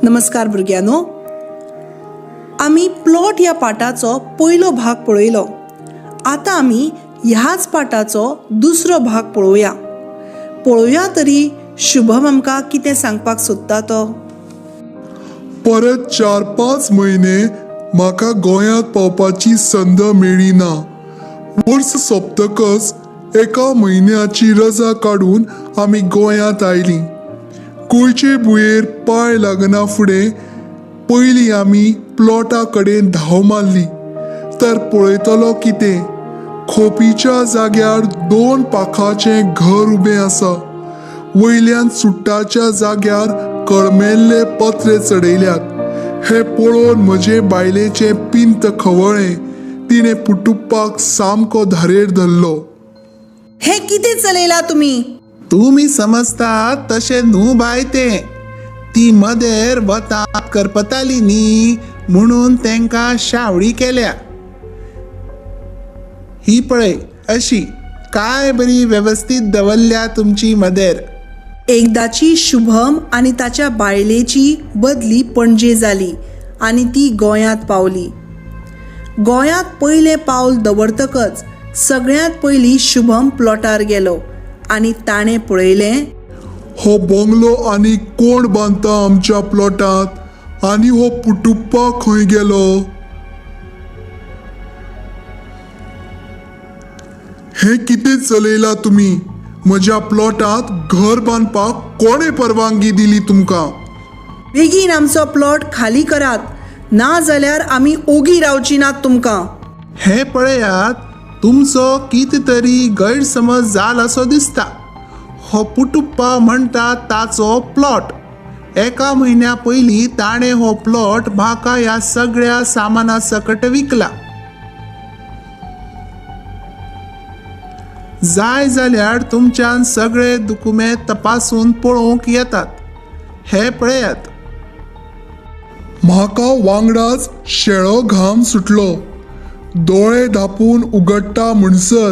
नमस्कार भुरग्यांनो, आमी प्लॉट ह्या पाठाचो पयलो भाग पळयलो. आता आमी ह्याच पाठाचो दुसरो भाग पळोवया तरी शुभम आमकां कितें सांगपाक सोदता तो. परत 4-5 म्हयने म्हाका गोंयांत पावपाची संद मेळ्ळी ना. वर्स सोंपतकच एका म्हयन्याची रजा काडून आमी गोंयांत आयलीं. गोंयचे भुंयेर पांय लागना फुडें पयलीं आमी प्लॉटा कडेन धांव मारली तर पळयतलो कितें, खोपीच्या जाग्यार 2 पाखाचें घर उबें आसा. वयल्यान सुट्टाच्या जाग्यार कळमेल्ले पत्रे चडयल्यात. हें पळोवन म्हजे बायलेचें पिंत खवळ्ळें. तिणें पुटुप्पाक सामको धारेर धरलो. हे कितें चलयला तुमी? तुमी समजतात तशें न्हू बाय तें. ती मदेर वतात करपताली न्ही म्हणून तेंकां शावडी केल्या. ही पळय अशी काय बरी वेवस्थीत दवरल्या तुमची मदेर. एकदाची शुभम आनी ताच्या बायलेची बदली पणजे जाली आनी ती गोंयांत पावली. गोंयांत पयलें पावल दवरतकच सगळ्यांत पयलीं शुभम प्लॉटार गेलो आनी ताणें पळयलें, हो बंगलो आनी कोण बांदता आमच्या प्लॉटांत, आनी हो पुटुप्पा खंय गेलो. हे कितें चलयला तुमी? म्हज्या प्लॉटांत घर बांदपाक कोणे परवानगी दिली तुमकां? बेगीन आमचो प्लॉट खाली करात, ना जाल्यार आमी ओगी रावची नात तुमकां. हे पळयात, तुमचो कितें तरी गैरसमज जाला असो दिसता. हो पुटुप्पा म्हणटा ताचो प्लॉट. एका म्हयन्या पयलीं ताणें हो प्लॉट म्हाका ह्या सगळ्या सामाना सकट विकला. जाय जाल्यार तुमच्यान सगळे दुकुमे तपासून पळोवंक येतात. हे पळयात. म्हाका वांगडाच शेळो घाम सुटलो. दोळे धापून उगडटा म्हणसर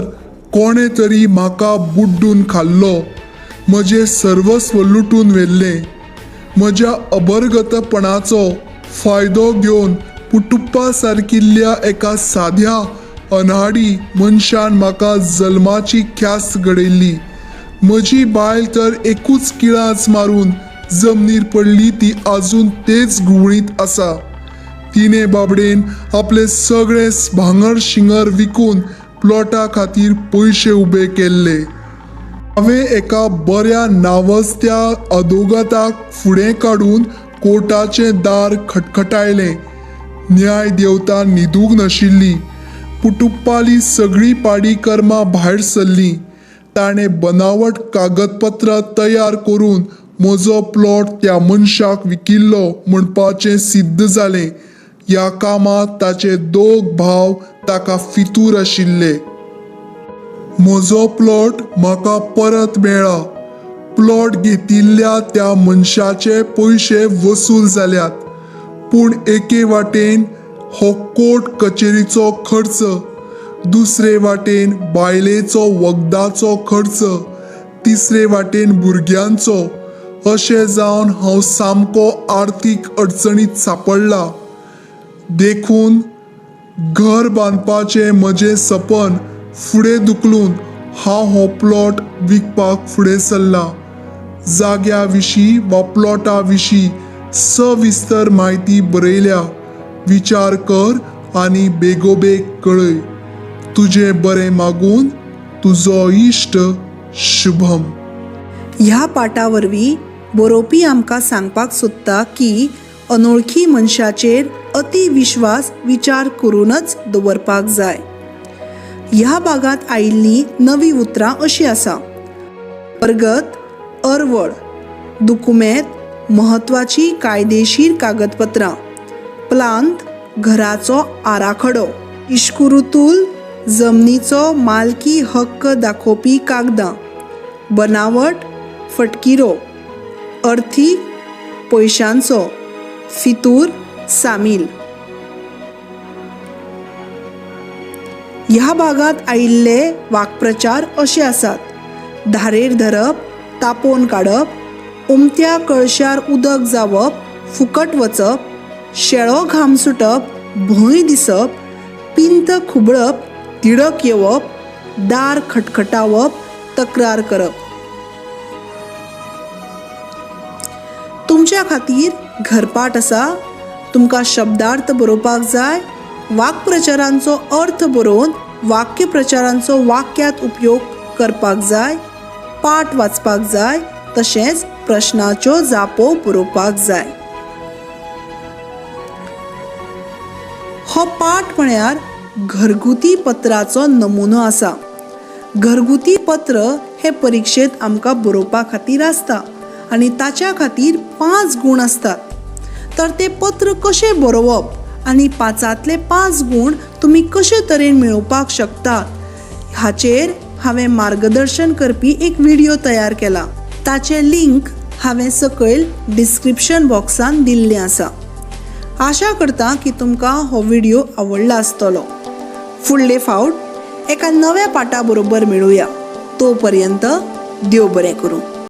कोणे तरी म्हाका बुड्डून खाल्लो. म्हजें सर्वस्व लुटून व्हेल्लें. म्हज्या अबरगतपणाचो फायदो घेवन पुटुप्पा सारकिल्ल्या एका साद्या अनाडी मनशान म्हाका जल्माची ख्यास्त घडयल्ली. म्हजी बायल तर एकूच किळांच मारून जमनीर पडली ती आजून तेच गुवळीत आसा. तिने बाबडेन आपले सगळे भांगर शिंगर विकून प्लॉटा खातीर पयशे उबे केल्ले. हांवें एका बऱ्या नावजत्या अदोगताक फुडें काडून कोर्टाचें दार खटखटायलें. न्याय देवता न्हिदूंक नाशिल्ली. पुटुप्पाली सगळीं पाडी कर्मां भायर सरलीं. ताणें बनावट कागदपत्रां तयार करून म्हजो प्लॉट त्या मनशाक विकिल्लो म्हणपाचें सिद्ध जालें. ह्या कामांत ताचे 2 भाव ताका फितूर आशिल्ले. म्हजो प्लॉट म्हाका परत मेळ्ळा. प्लॉट घेतिल्ल्या त्या मनशाचे पयशे वसूल जाल्यात. पूण एके वाटेन हो कोर्ट कचेरीचो खर्च, दुसरे वाटेन बायलेचो वखदाचो खर्च, तिसरे वाटेन भुरग्यांचो. अशें जावन हांव सामको आर्थीक अडचणीत सांपडला. देखून घर बांदपाचें म्हजें सपन फुडें धुकलून हांव हो प्लॉट विकपाक फुडें सरलां. जाग्या विशीं वा प्लॉटा विशीं सविस्तर म्हायती बरयल्या. विचार कर आनी बेगोबेग कळय. तुजें बरें मागून तुजो इश्ट शुभम. ह्या पाठा वरवीं बरोवपी आमकां सांगपाक सोदता की अनोळखी मनशाचेर अति विश्वास विचार करूनच दवरपाक जाय. ह्या भागात आयिल्लीं नवी उतरां अशीं आसा. अर्गत, अरवळ, दुकुमेंत, म्हत्वाची कायदेशीर कागदपत्रां, प्लांत, घराचो आराखडो, इश्कुरुतूल, जमनीचो मालकी हक्क दाखोवपी कागदां, बनावट, फटकिरो, अर्थीक, पयशांचो, फितूर, सामील. ह्या भागात आयिल्ले वाक्प्रचार अशे आसात. धारेर धरप, तापोवन काडप, उमत्या कळशार उदक जावप, फुकट वचप, शेळो घाम सुटप, भंय दिसप, पिंत खुबळप, तिडक येवप, दार खटखटावप, तक्रार करप. तुमच्या खातीर घरपाठ आसा. तुमकां शब्दार्थ बरोवपाक जाय. वाक्प्रचारांचो अर्थ बरोवन वाक्यप्रचारांचो वाक्यात उपयोग करपाक जाय. पाठ वाचपाक जाय. तशेंच प्रश्नाच्यो जापो बरोवपाक जाय. हो पाठ म्हळ्यार घरगुती पत्राचो नमुनो आसा. घरगुती पत्र हे परीक्षेत आमकां बरोवपा खातीर आसता आनी ताच्या खातीर 5 गूण आसतात. तर ते पत्र कशें बरोवप आनी 5तले 5 गूण तुमी कशे तरेन मेळोवपाक शकतात हाचेर हांवें मार्गदर्शन करपी एक व्हिडिओ तयार केला. ताचे लिंक हांवें सकयल डिस्क्रिप्शन बॉक्सान दिल्लें आसा. आशा करता की तुमकां हो व्हिडिओ आवडला आसतलो. फुडले फावट एका नव्या पाठा बरोबर मेळुया. तो पर्यंत देव बरें करूं.